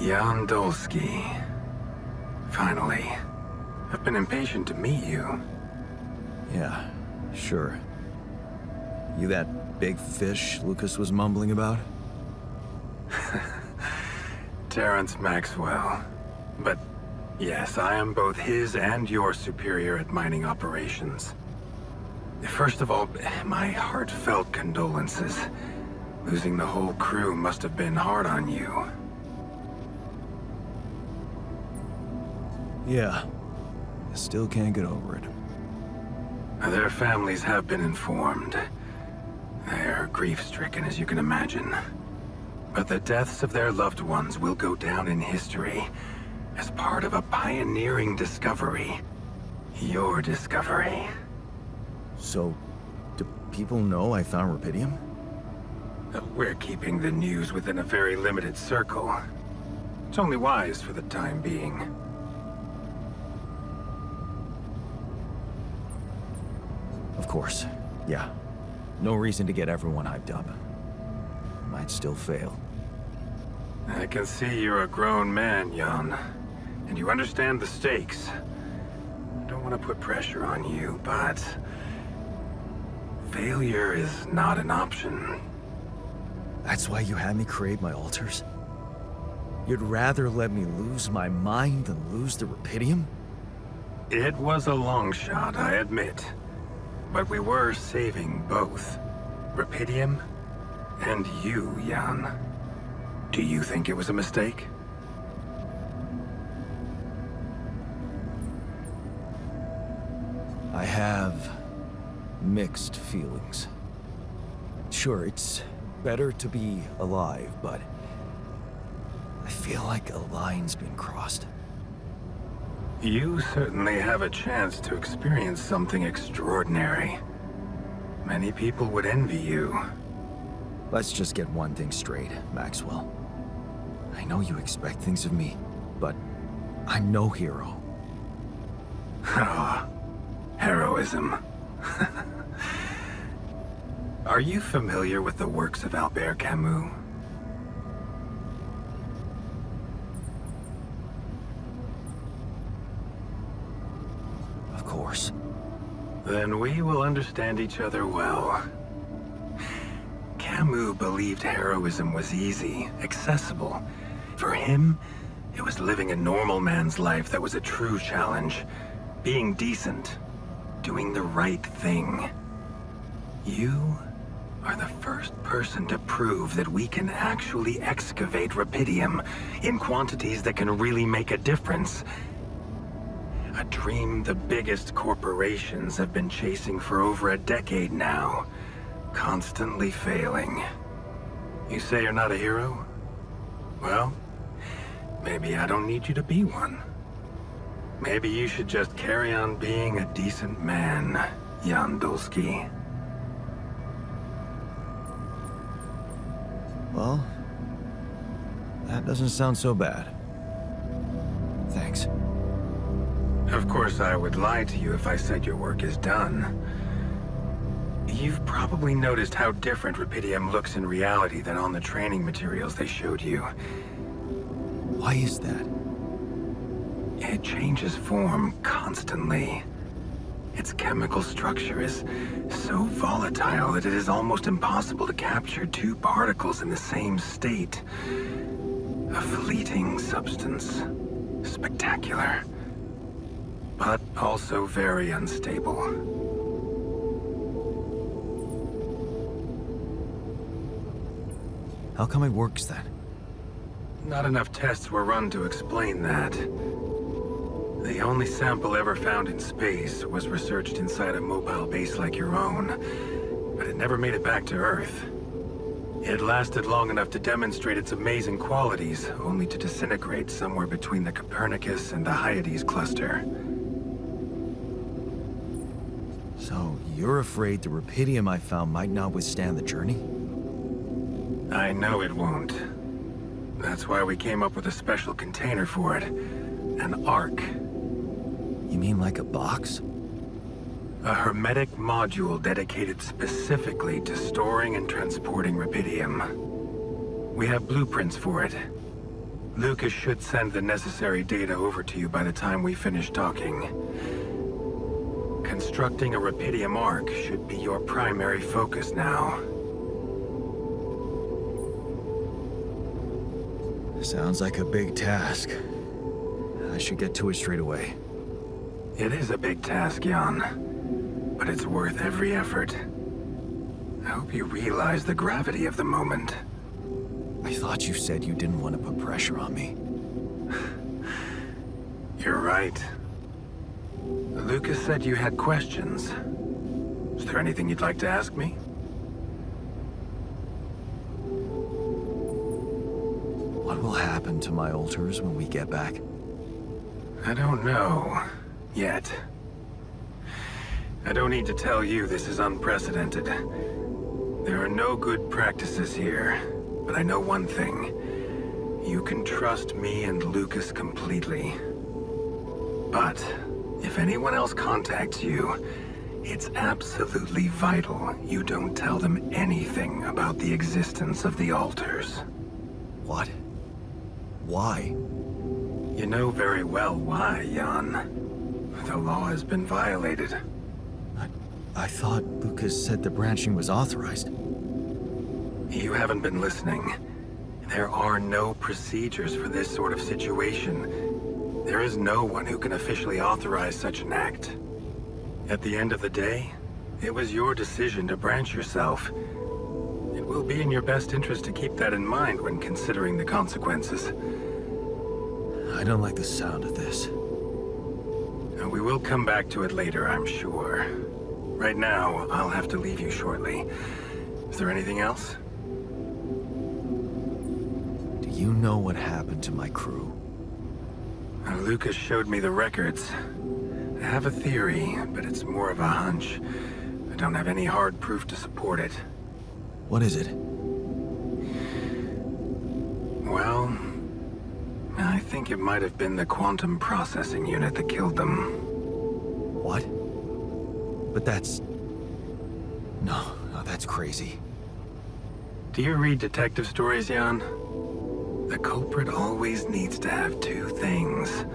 Jan Dolsky. Finally. I've been impatient to meet you. Yeah, sure. You that big fish Lucas was mumbling about? Terrence Maxwell. But yes, I am both his and your superior at mining operations. First of all, my heartfelt condolences. Losing the whole crew must have been hard on you. Yeah. I still can't get over it. Their families have been informed. They're grief-stricken, as you can imagine. But the deaths of their loved ones will go down in history as part of a pioneering discovery. Your discovery. So, do people know I found rubidium? We're keeping the news within a very limited circle. It's only wise for the time being. Of course, yeah. No reason to get everyone hyped up. Might still fail. I can see you're a grown man, Jan. And you understand the stakes. I don't want to put pressure on you, but... failure is not an option. That's why you had me create my altars? You'd rather let me lose my mind than lose the rubidium? It was a long shot, I admit. But we were saving both. Rubidium and you, Jan. Do you think it was a mistake? I have mixed feelings. Sure, it's better to be alive, but I feel like a line's been crossed. You certainly have a chance to experience something extraordinary. Many people would envy you. Let's just get one thing straight, Maxwell. I know you expect things of me, but I'm no hero. Ah, heroism. Are you familiar with the works of Albert Camus? Of course. Then we will understand each other well. Camus believed heroism was easy, accessible. For him, it was living a normal man's life that was a true challenge. Being decent. Doing the right thing. You are the first person to prove that we can actually excavate rubidium in quantities that can really make a difference. A dream the biggest corporations have been chasing for over a decade now, constantly failing. You say you're not a hero? Well, maybe I don't need you to be one. Maybe you should just carry on being a decent man, Jan Dolsky. Well, that doesn't sound so bad. Thanks. Of course, I would lie to you if I said your work is done. You've probably noticed how different rubidium looks in reality than on the training materials they showed you. Why is that? It changes form constantly. Its chemical structure is so volatile that it is almost impossible to capture two particles in the same state. A fleeting substance. Spectacular. But also very unstable. How come it works then? Not enough tests were run to explain that. The only sample ever found in space was researched inside a mobile base like your own, but it never made it back to Earth. It lasted long enough to demonstrate its amazing qualities, only to disintegrate somewhere between the Copernicus and the Hyades cluster. So, you're afraid the rubidium I found might not withstand the journey? I know it won't. That's why we came up with a special container for it. An ark. You mean like a box? A hermetic module dedicated specifically to storing and transporting rubidium. We have blueprints for it. Lucas should send the necessary data over to you by the time we finish talking. Constructing a Rapidium arc should be your primary focus now. Sounds like a big task. I should get to it straight away. It is a big task, Jan, but it's worth every effort. I hope you realize the gravity of the moment. I thought you said you didn't want to put pressure on me. You're right. Lucas said you had questions. Is there anything you'd like to ask me? What will happen to my alters when we get back? I don't know. Yet. I don't need to tell you this is unprecedented. There are no good practices here, but I know one thing. You can trust me and Lucas completely. But if anyone else contacts you, it's absolutely vital you don't tell them anything about the existence of the alters. What? Why? You know very well why, Jan. The law has been violated. I thought Lucas said the branching was authorized. You haven't been listening. There are no procedures for this sort of situation. There is no one who can officially authorize such an act. At the end of the day, it was your decision to branch yourself. It will be in your best interest to keep that in mind when considering the consequences. I don't like the sound of this. We will come back to it later, I'm sure. Right now, I'll have to leave you shortly. Is there anything else? Do you know what happened to my crew? Lucas showed me the records. I have a theory, but it's more of a hunch. I don't have any hard proof to support it. What is it? Well, I think it might have been the quantum processing unit that killed them. What? But that's... No, that's crazy. Do you read detective stories, Jan? The culprit always needs to have two things.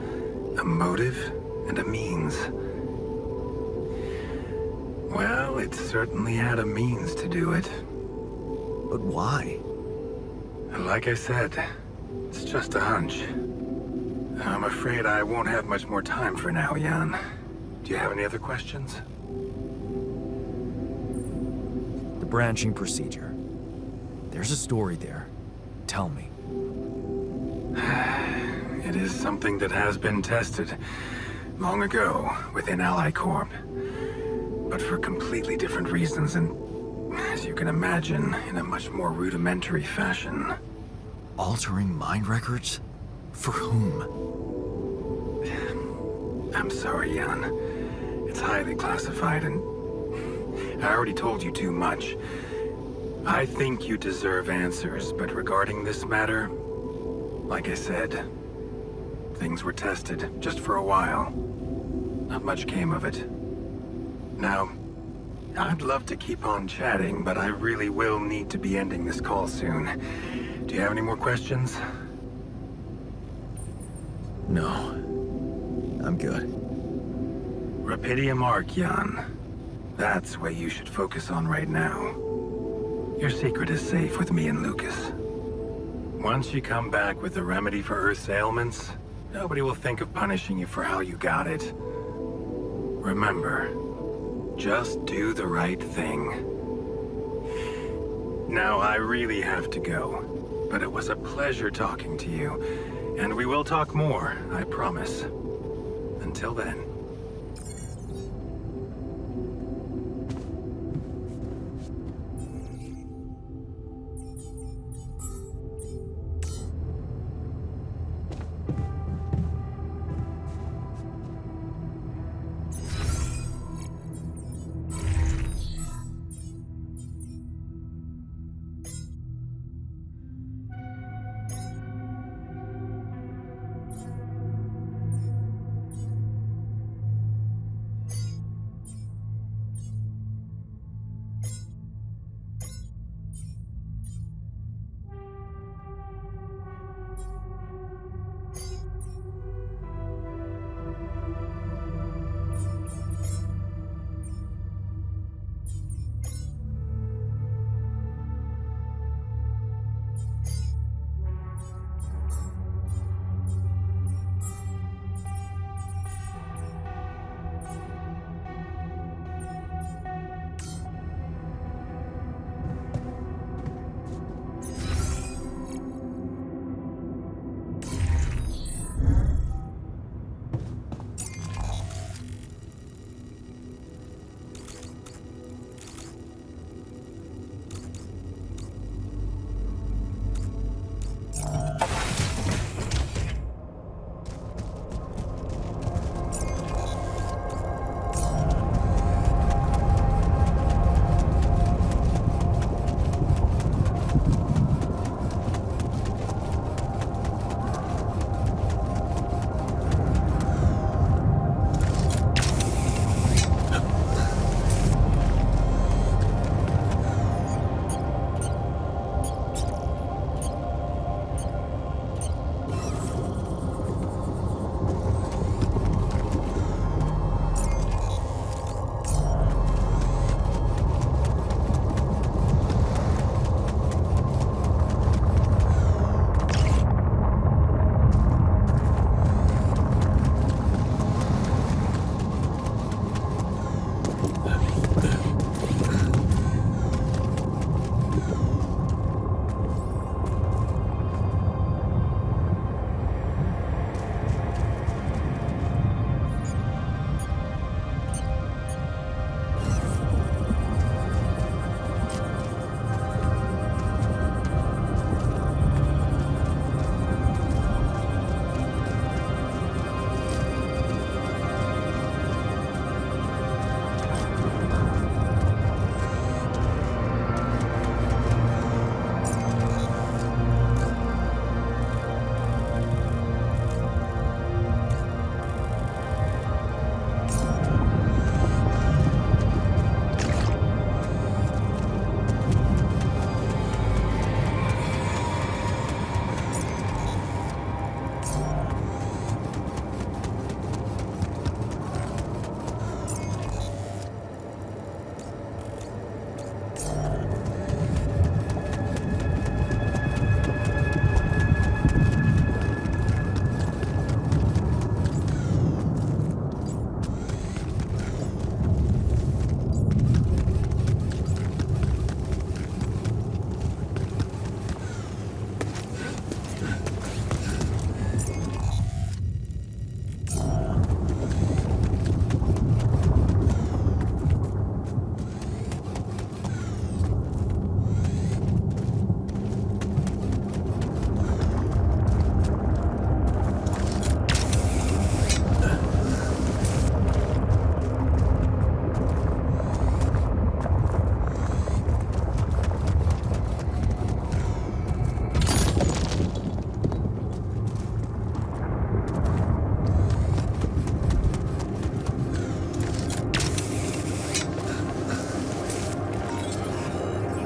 A motive and a means. Well, it certainly had a means to do it. But why? Like I said, it's just a hunch. I'm afraid I won't have much more time for now, Jan. Do you have any other questions? The branching procedure. There's a story there. Tell me. It is something that has been tested long ago within Ally Corp. But for completely different reasons and, as you can imagine, in a much more rudimentary fashion. Altering mind records? For whom? I'm sorry, Jan. It's highly classified and I already told you too much. I think you deserve answers, but regarding this matter, like I said, things were tested just for a while. Not much came of it. Now, I'd love to keep on chatting, but I really will need to be ending this call soon. Do you have any more questions? No. I'm good. Rapidium arc, Jan. That's what you should focus on right now. Your secret is safe with me and Lucas. Once you come back with a remedy for Earth's ailments, nobody will think of punishing you for how you got it. Remember, just do the right thing. Now, I really have to go, but it was a pleasure talking to you, and we will talk more, I promise. Until then.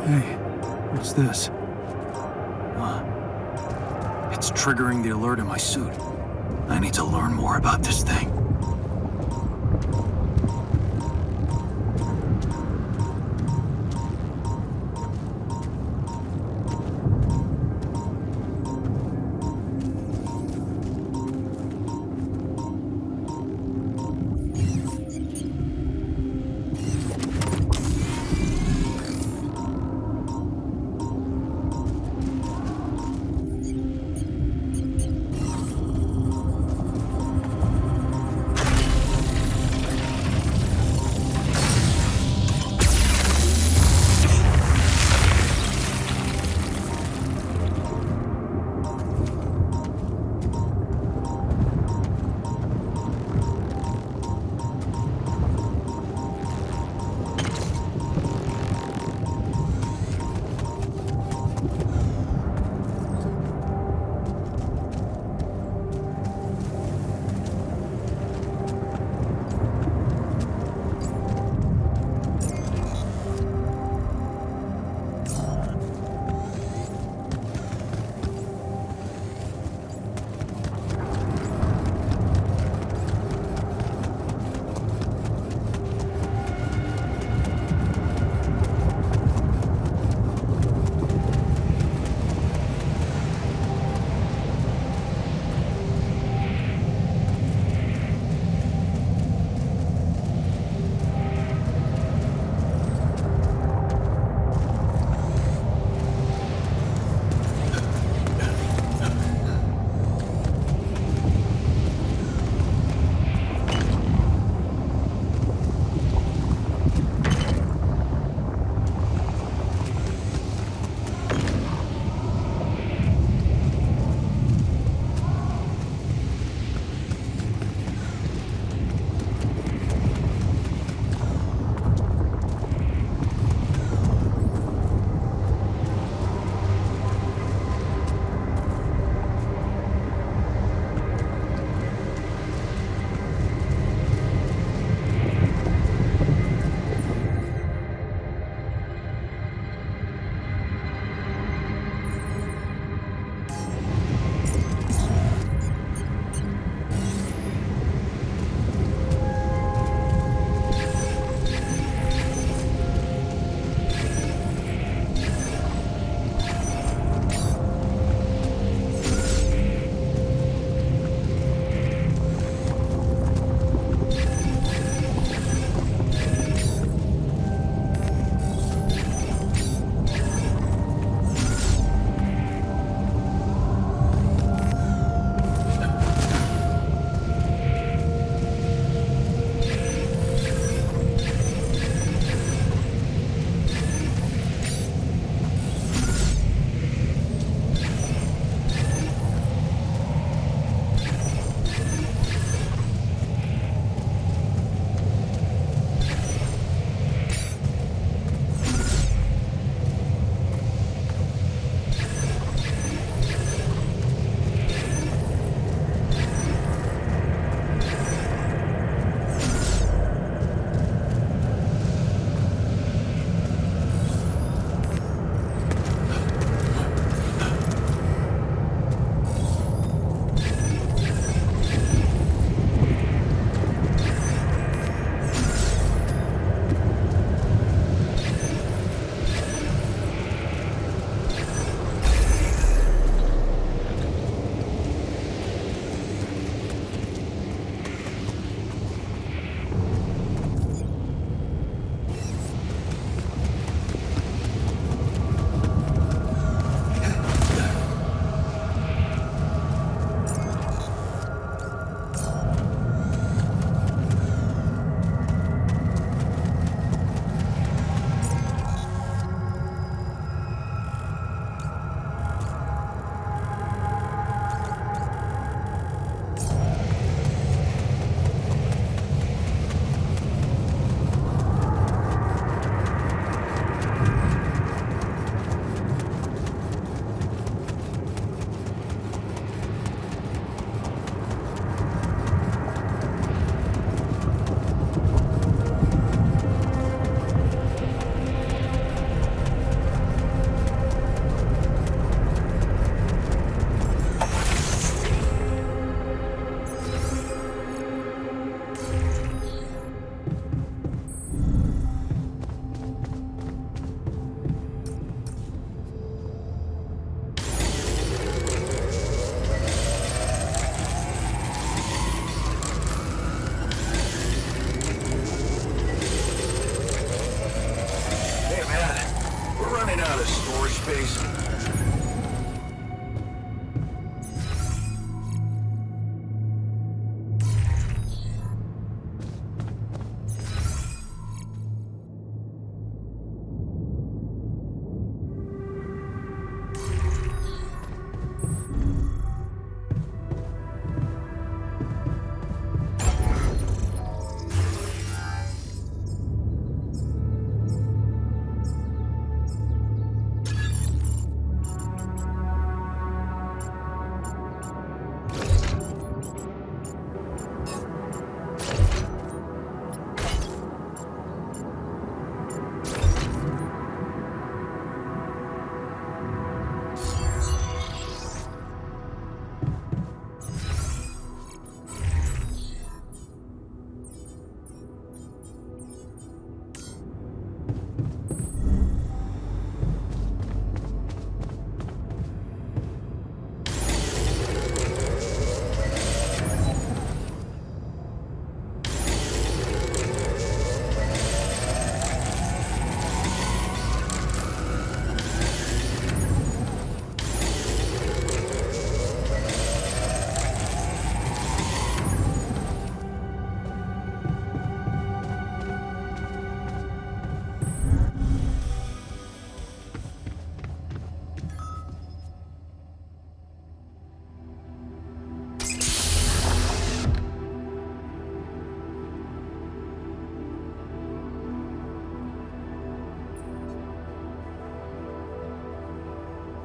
Hey, what's this? It's triggering the alert in my suit. I need to learn more about this thing. worries.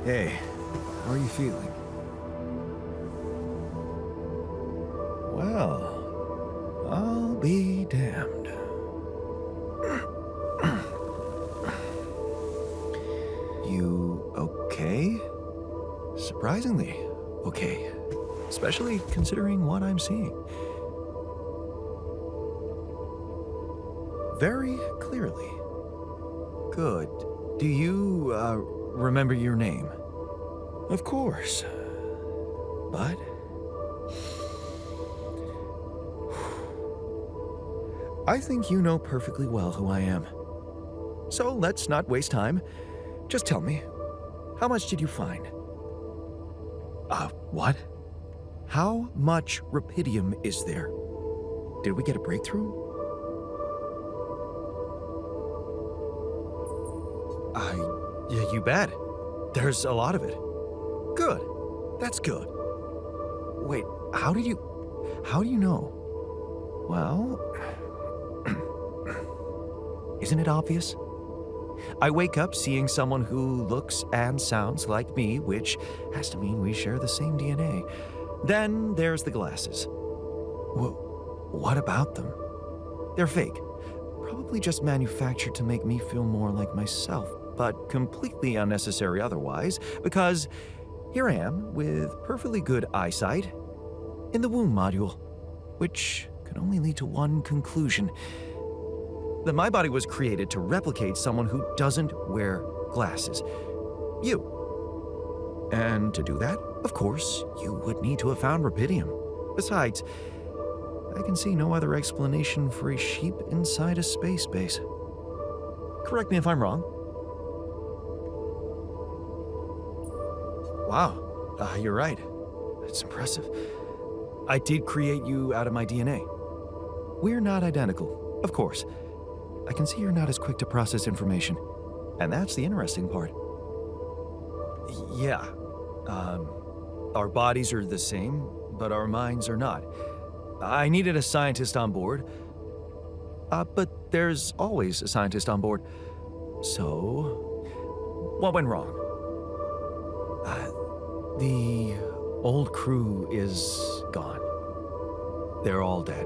Hey, how are you feeling? Well, I'll be damned. You okay? Surprisingly okay. Especially considering what I'm seeing. Very clearly. Good. Do you, remember your name? Of course. But... I think you know perfectly well who I am. So let's not waste time. Just tell me, how much did you find? What? How much rupidium is there? Did we get a breakthrough? Yeah, you bet. There's a lot of it. Good. That's good. Wait, how do you know? Well, isn't it obvious? I wake up seeing someone who looks and sounds like me, which has to mean we share the same DNA. Then there's the glasses. What about them? They're fake. Probably just manufactured to make me feel more like myself, but completely unnecessary otherwise, because here I am with perfectly good eyesight in the womb module, which could only lead to one conclusion: that my body was created to replicate someone who doesn't wear glasses. You. And to do that, of course, you would need to have found rupidium. Besides, I can see no other explanation for a sheep inside a space base. Correct me if I'm wrong. Wow, you're right. It's impressive. I did create you out of my DNA. We're not identical, of course. I can see you're not as quick to process information, and that's the interesting part. Yeah, our bodies are the same, but our minds are not. I needed a scientist on board, but there's always a scientist on board. So, what went wrong? The old crew is gone. They're all dead.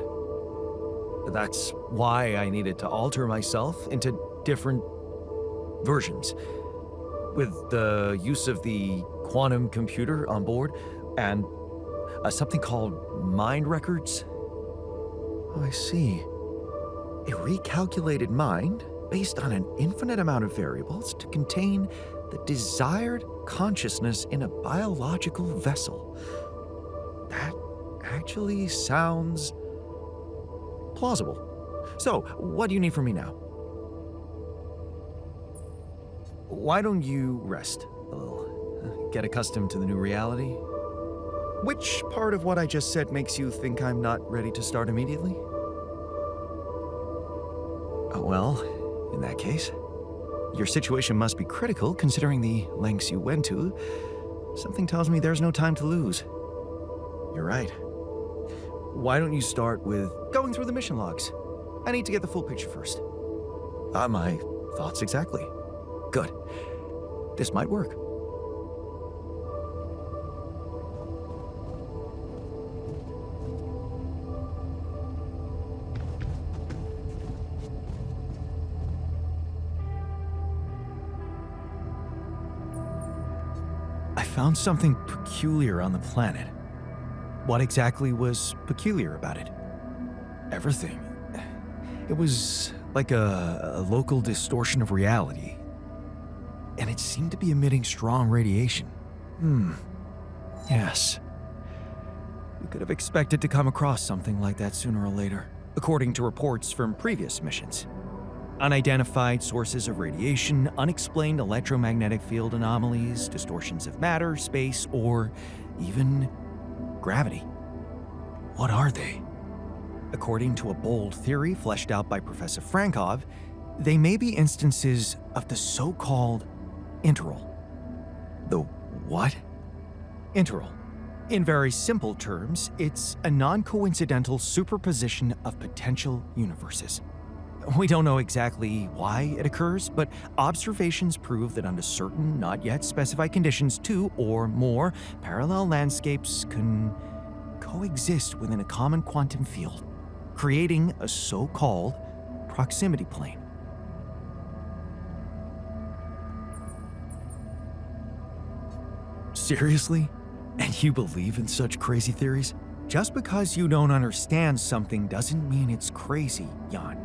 That's why I needed to alter myself into different versions. With the use of the quantum computer on board and something called mind records. Oh, I see. A recalculated mind based on an infinite amount of variables to contain the desired consciousness in a biological vessel. That actually sounds plausible. So, what do you need from me now? Why don't you rest? Get accustomed to the new reality? Which part of what I just said makes you think I'm not ready to start immediately? Well, in that case, your situation must be critical considering the lengths you went to. Something tells me there's no time to lose. You're right. Why don't you start with going through the mission logs? I need to get the full picture first. My thoughts exactly. Good. This might work. I found something peculiar on the planet. What exactly was peculiar about it? Everything. It was like a local distortion of reality. And it seemed to be emitting strong radiation. Yes. We could have expected to come across something like that sooner or later, according to reports from previous missions. Unidentified sources of radiation, unexplained electromagnetic field anomalies, distortions of matter, space, or even gravity. What are they? According to a bold theory fleshed out by Professor Frankov, they may be instances of the so-called interval. The what? Interval. In very simple terms, it's a non-coincidental superposition of potential universes. We don't know exactly why it occurs, but observations prove that under certain, not yet specified conditions, two or more parallel landscapes can coexist within a common quantum field, creating a so-called proximity plane. Seriously? And you believe in such crazy theories? Just because you don't understand something doesn't mean it's crazy, Jan.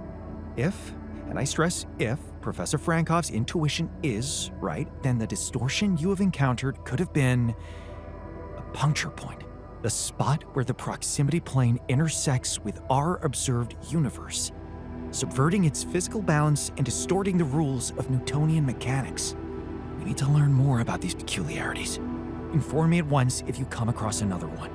If, and I stress if, Professor Frankov's intuition is right, then the distortion you have encountered could have been a puncture point, the spot where the proximity plane intersects with our observed universe, subverting its physical balance and distorting the rules of Newtonian mechanics. We need to learn more about these peculiarities. Inform me at once if you come across another one.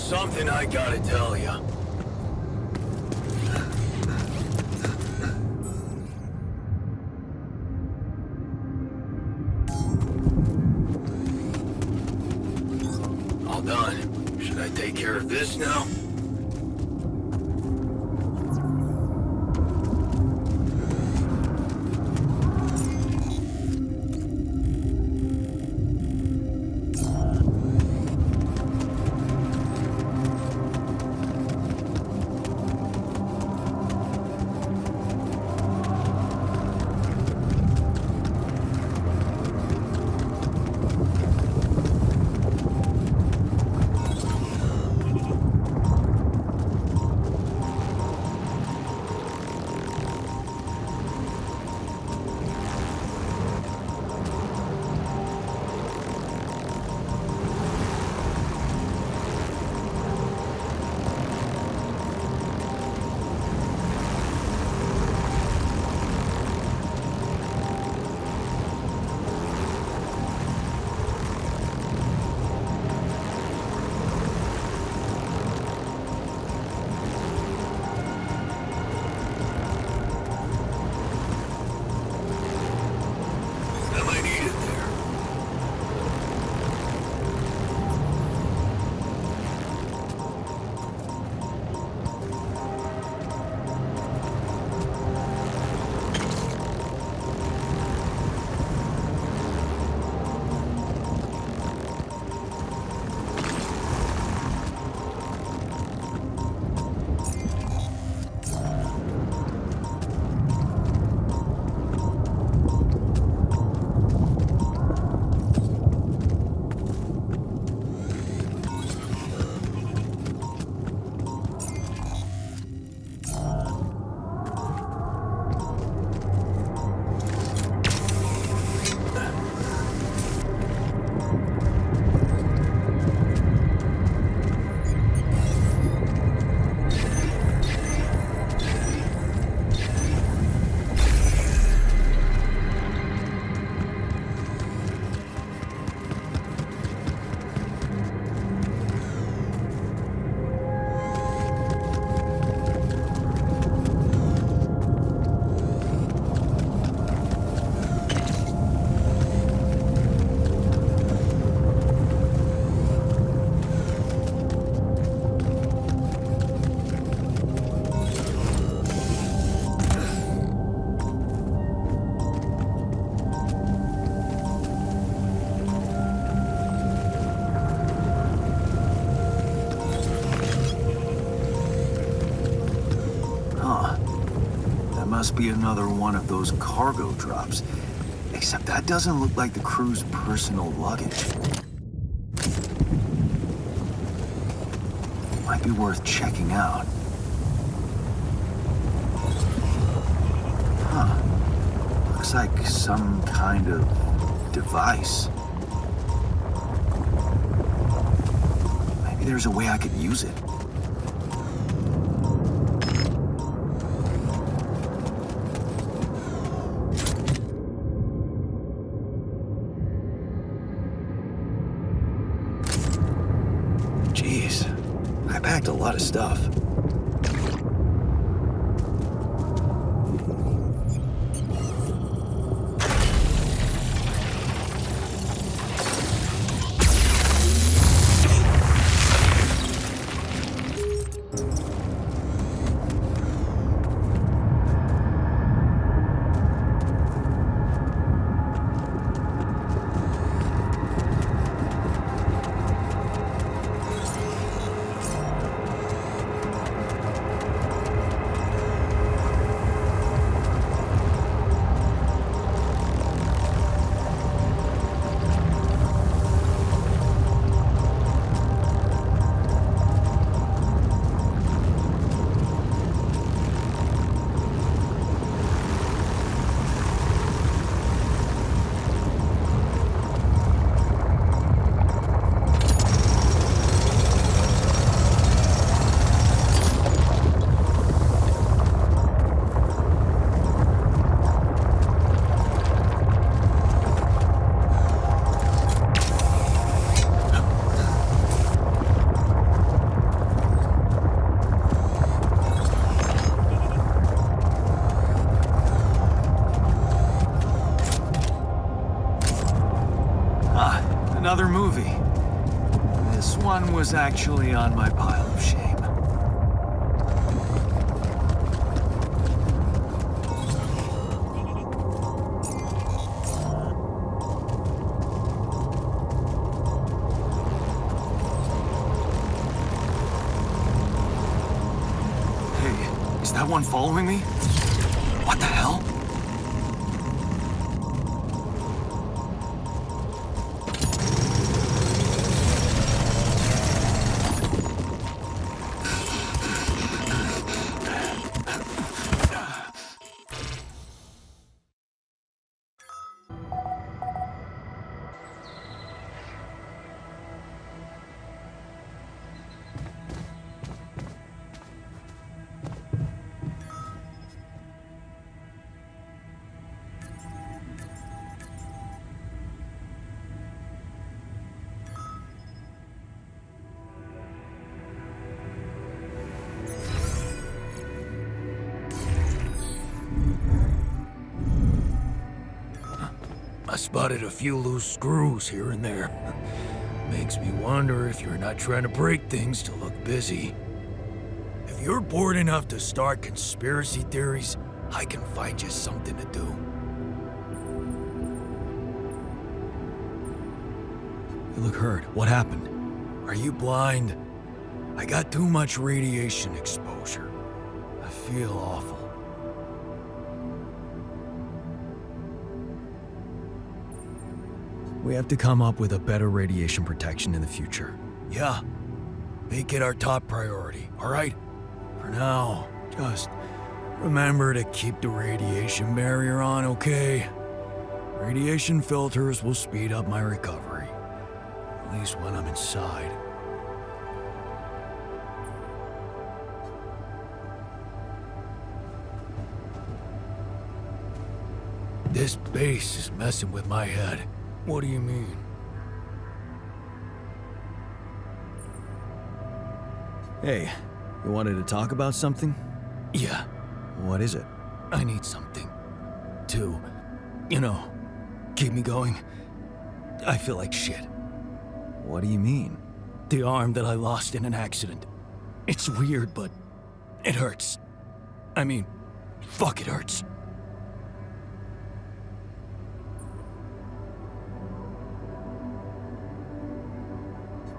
something I gotta tell you. All done. Should I take care of this now? Must be another one of those cargo drops. Except that doesn't look like the crew's personal luggage. Might be worth checking out. Huh. Looks like some kind of device. Maybe there's a way I could use it. A lot of stuff. another movie. This one was actually on my pile of shame. Hey, is that one following me? What the hell? I spotted a few loose screws here and there. Makes me wonder if you're not trying to break things to look busy. If you're bored enough to start conspiracy theories, I can find you something to do. You look hurt. What happened? Are you blind? I got too much radiation exposure. I feel awful. We have to come up with a better radiation protection in the future. Yeah, make it our top priority, all right? For now, just remember to keep the radiation barrier on, okay? Radiation filters will speed up my recovery, at least when I'm inside. This base is messing with my head. What do you mean? Hey, you wanted to talk about something? Yeah, What is it? I need something to, keep me going. I feel like shit. What do you mean? The arm that I lost in an accident. It's weird, but it hurts. I mean, fuck, it hurts.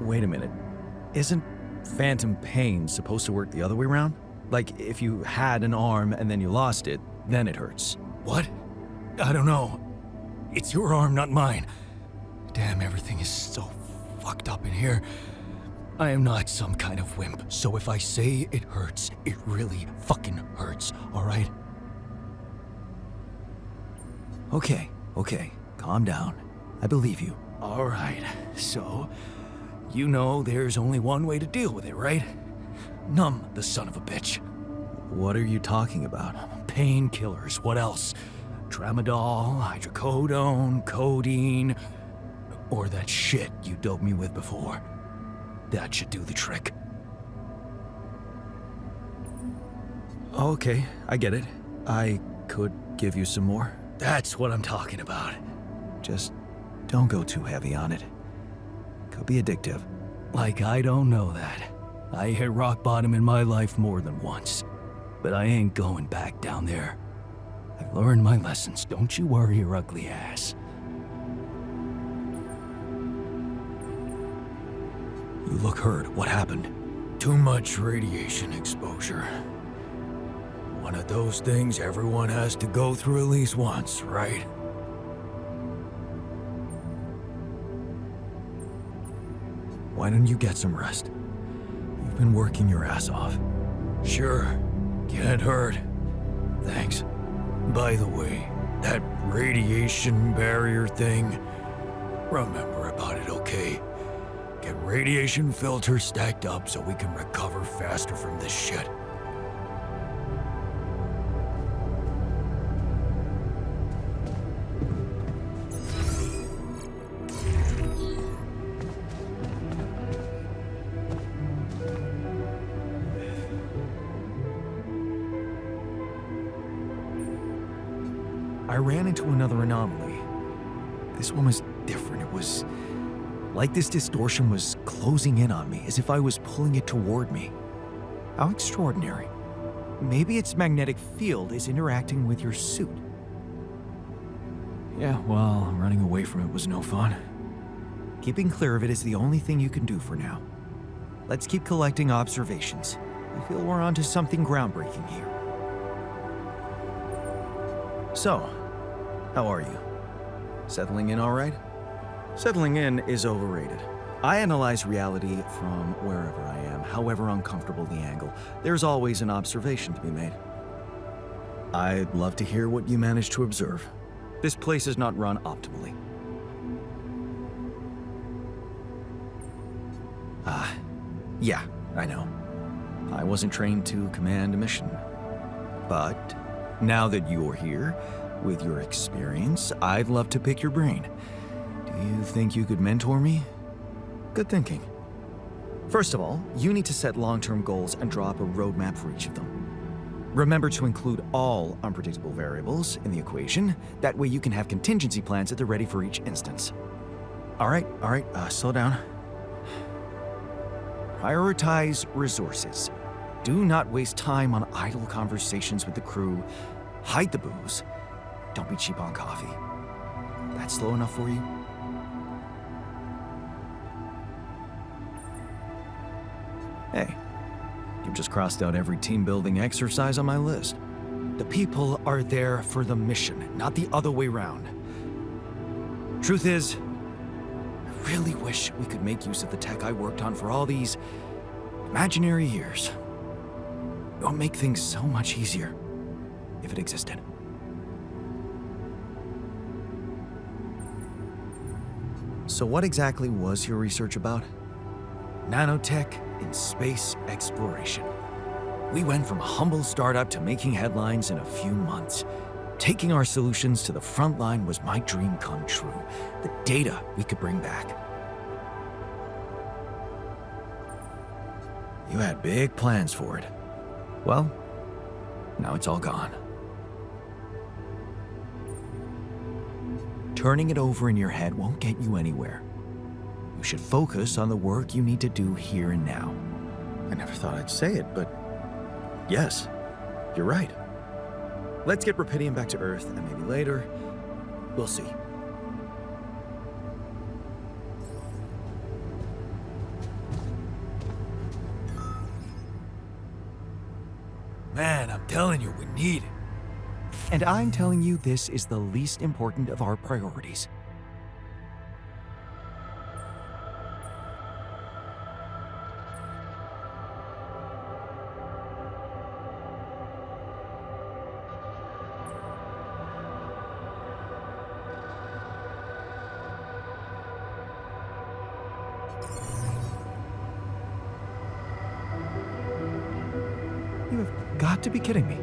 Wait a minute. Isn't phantom pain supposed to work the other way around? Like, if you had an arm and then you lost it, then it hurts. What? I don't know. It's your arm, not mine. Damn, everything is so fucked up in here. I am not some kind of wimp, so if I say it hurts, it really fucking hurts, alright? Okay, calm down. I believe you. Alright, so, you know there's only one way to deal with it, right? Numb the son of a bitch. What are you talking about? Painkillers, what else? Tramadol, hydrocodone, codeine, or that shit you doped me with before. That should do the trick. Okay, I get it. I could give you some more. That's what I'm talking about. Just don't go too heavy on it. Could be addictive. Like I don't know that. I hit rock bottom in my life more than once. But I ain't going back down there. I've learned my lessons, don't you worry your ugly ass. You look hurt. What happened? Too much radiation exposure. One of those things everyone has to go through at least once, right? Why don't you get some rest? You've been working your ass off. Sure. Can't hurt. Thanks. By the way, that radiation barrier thing, remember about it, okay? Get radiation filters stacked up so we can recover faster from this shit. I ran into another anomaly. This one was different. like this distortion was closing in on me, as if I was pulling it toward me. How extraordinary. Maybe its magnetic field is interacting with your suit. Yeah, well, running away from it was no fun. Keeping clear of it is the only thing you can do for now. Let's keep collecting observations. I feel we're onto something groundbreaking here. So, how are you? Settling in all right? Settling in is overrated. I analyze reality from wherever I am, however uncomfortable the angle. There's always an observation to be made. I'd love to hear what you managed to observe. This place is not run optimally. Yeah, I know. I wasn't trained to command a mission. But now that you're here, with your experience, I'd love to pick your brain. Do you think you could mentor me? Good thinking. First of all, you need to set long-term goals and draw up a roadmap for each of them. Remember to include all unpredictable variables in the equation. That way you can have contingency plans at the ready for each instance. All right, slow down. Prioritize resources. Do not waste time on idle conversations with the crew. Hide the booze. Don't be cheap on coffee. That's slow enough for you? Hey, you've just crossed out every team-building exercise on my list. The people are there for the mission, not the other way round. Truth is, I really wish we could make use of the tech I worked on for all these imaginary years. It would make things so much easier if it existed. So what exactly was your research about? Nanotech in space exploration. We went from a humble startup to making headlines in a few months. Taking our solutions to the front line was my dream come true. The data we could bring back. You had big plans for it. Well, now it's all gone. Turning it over in your head won't get you anywhere. You should focus on the work you need to do here and now. I never thought I'd say it, but yes, you're right. Let's get Rapidium back to Earth, and maybe later, we'll see. Man, I'm telling you, we need it. And I'm telling you this is the least important of our priorities. You have got to be kidding me.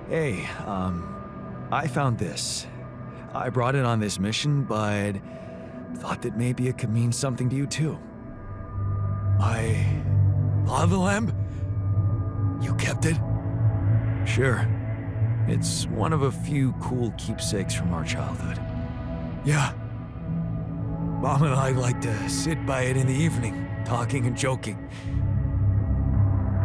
Hey, I found this. I brought it on this mission, but thought that maybe it could mean something to you too. My lava lamp? You kept it? Sure. It's one of a few cool keepsakes from our childhood. Yeah. Mom and I like to sit by it in the evening, talking and joking.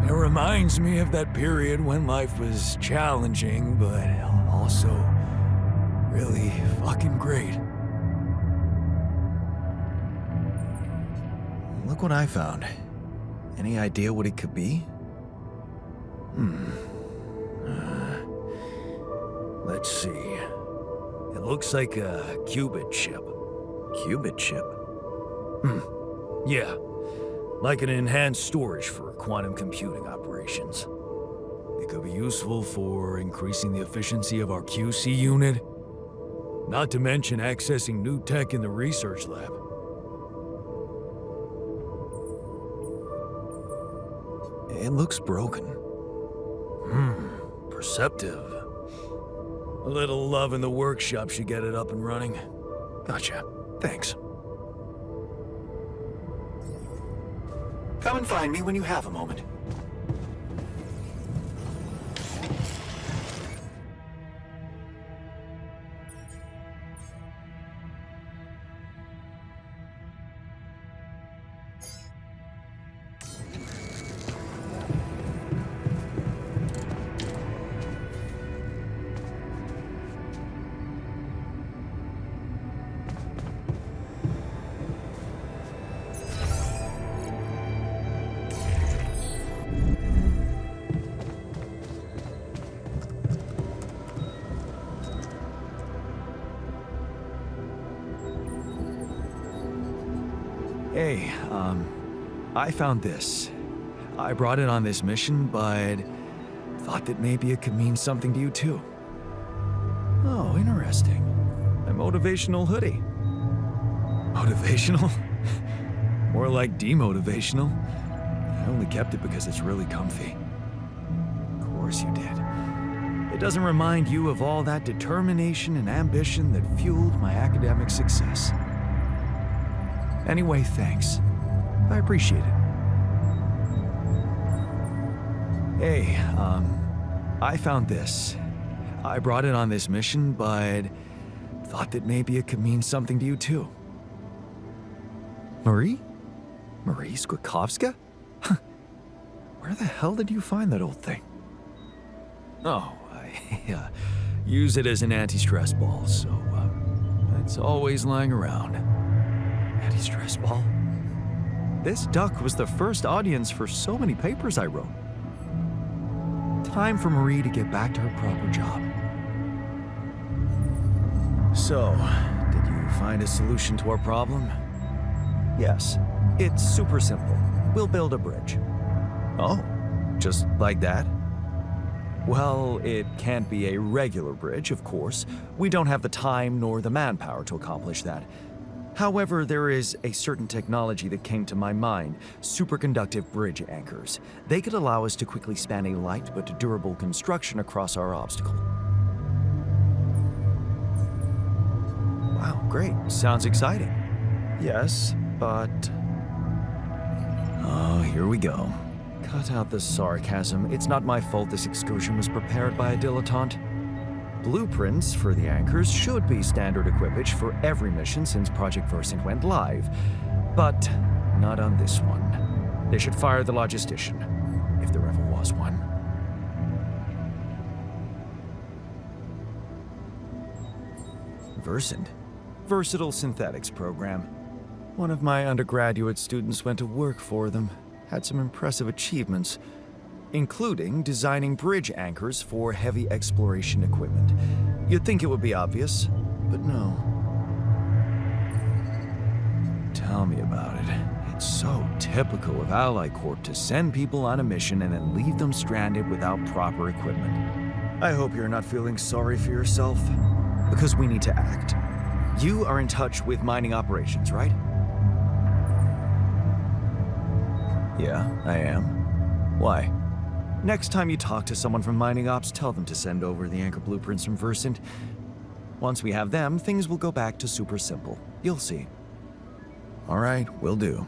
It reminds me of that period when life was challenging, but also really fucking great. Look what I found. Any idea what it could be? Let's see. It looks like a qubit chip. Qubit chip? Yeah. Like an enhanced storage for quantum computing operations. It could be useful for increasing the efficiency of our QC unit. Not to mention accessing new tech in the research lab. It looks broken. Perceptive. A little love in the workshop should get it up and running. Gotcha. Thanks. Come and find me when you have a moment. Hey, I found this. I brought it on this mission, but thought that maybe it could mean something to you too. Oh, interesting. A motivational hoodie. Motivational? More like demotivational. I only kept it because it's really comfy. Of course you did. It doesn't remind you of all that determination and ambition that fueled my academic success. Anyway, thanks. I appreciate it. Hey, I found this. I brought it on this mission, but thought that maybe it could mean something to you too. Marie? Marie Skłodowska? Where the hell did you find that old thing? Oh, I use it as an anti-stress ball, so it's always lying around. Anti-stress ball? This duck was the first audience for so many papers I wrote. Time for Marie to get back to her proper job. So, did you find a solution to our problem? Yes, it's super simple. We'll build a bridge. Oh, just like that? Well, it can't be a regular bridge, of course. We don't have the time nor the manpower to accomplish that. However, there is a certain technology that came to my mind, superconductive bridge anchors. They could allow us to quickly span a light but durable construction across our obstacle. Wow, great. Sounds exciting. Yes, but... Oh, here we go. Cut out the sarcasm. It's not my fault this excursion was prepared by a dilettante. Blueprints for the anchors should be standard equipage for every mission since Project Versant went live, but not on this one. They should fire the logistician, if there ever was one. Versant? Versatile Synthetics program. One of my undergraduate students went to work for them, had some impressive achievements, including designing bridge anchors for heavy exploration equipment. You'd think it would be obvious, but no. Tell me about it. It's so typical of Ally Corp to send people on a mission and then leave them stranded without proper equipment. I hope you're not feeling sorry for yourself, because we need to act. You are in touch with mining operations, right? Yeah, I am. Why? Next time you talk to someone from mining ops, tell them to send over the anchor blueprints from Versant. Once we have them, things will go back to super simple. You'll see. All right, will do.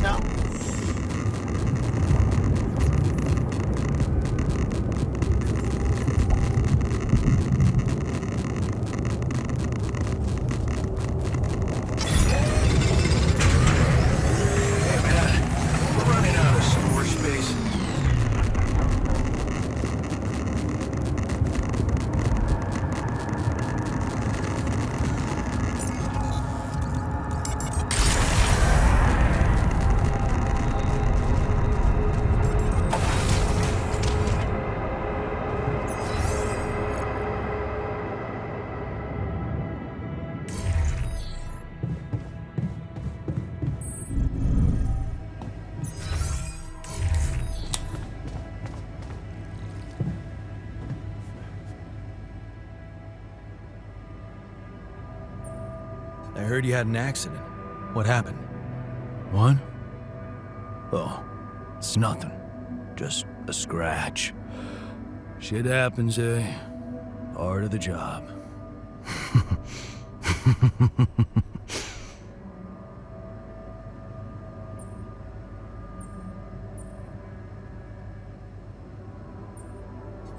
now. I heard you had an accident. What happened? What? Oh, it's nothing. Just a scratch. Shit happens, eh? Part of the job.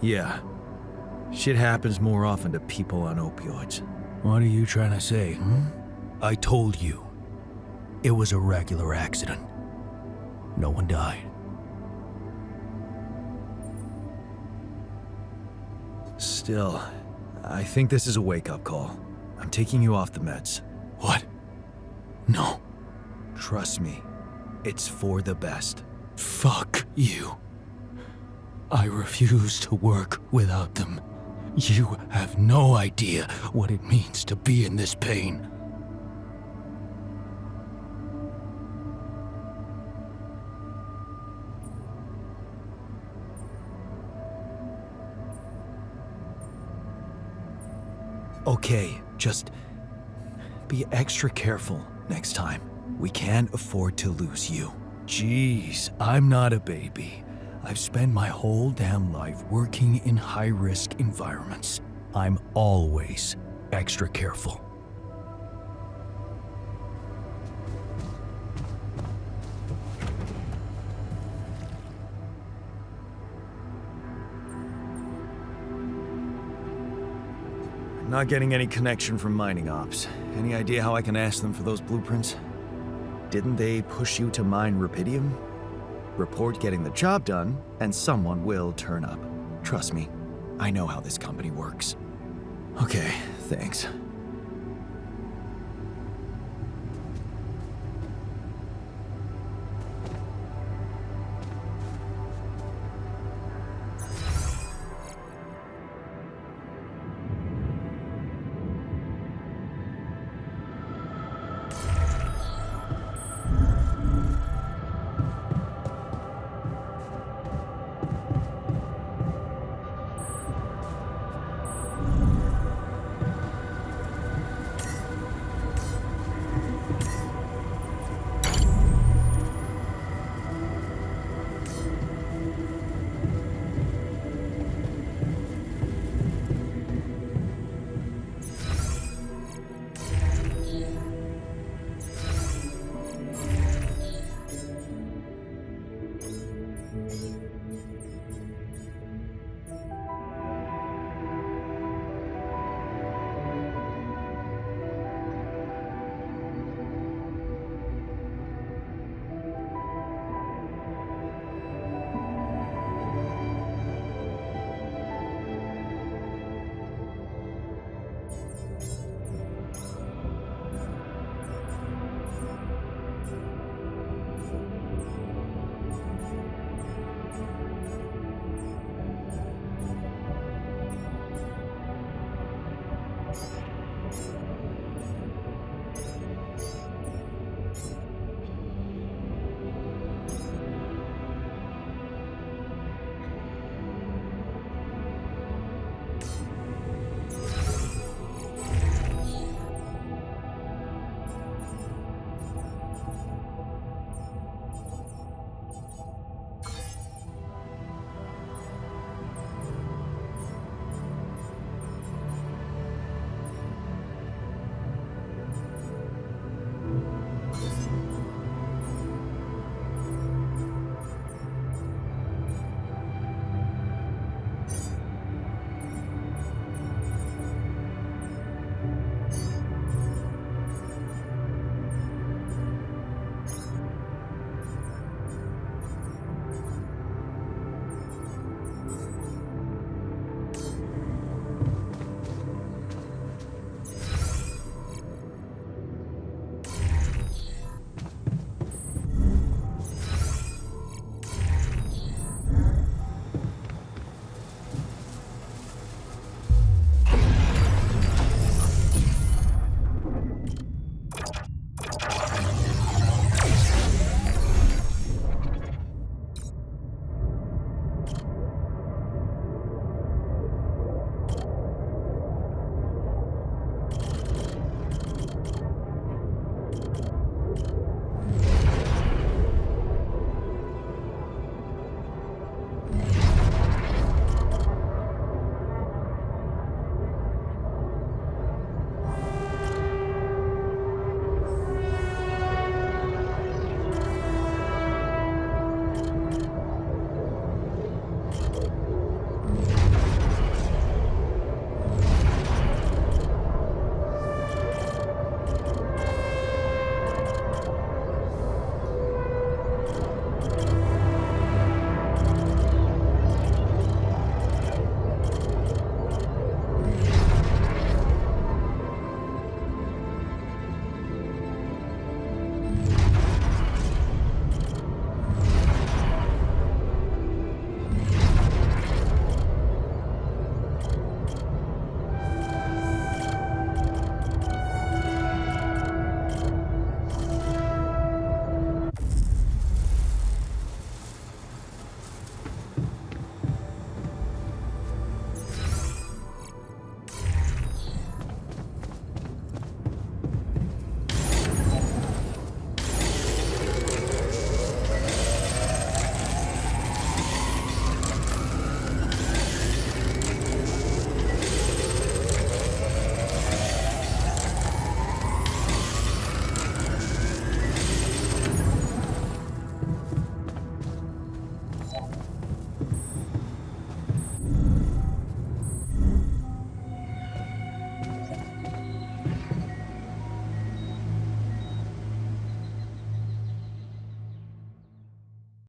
Yeah. Shit happens more often to people on opioids. What are you trying to say, hmm? I told you. It was a regular accident. No one died. Still, I think this is a wake-up call. I'm taking you off the meds. What? No. Trust me. It's for the best. Fuck you. I refuse to work without them. You have no idea what it means to be in this pain. Okay, just be extra careful next time. We can't afford to lose you. Jeez, I'm not a baby. I've spent my whole damn life working in high-risk environments. I'm always extra careful. Not getting any connection from mining ops. Any idea how I can ask them for those blueprints? Didn't they push you to mine rubidium? Report getting the job done, and someone will turn up. Trust me, I know how this company works. Okay, thanks.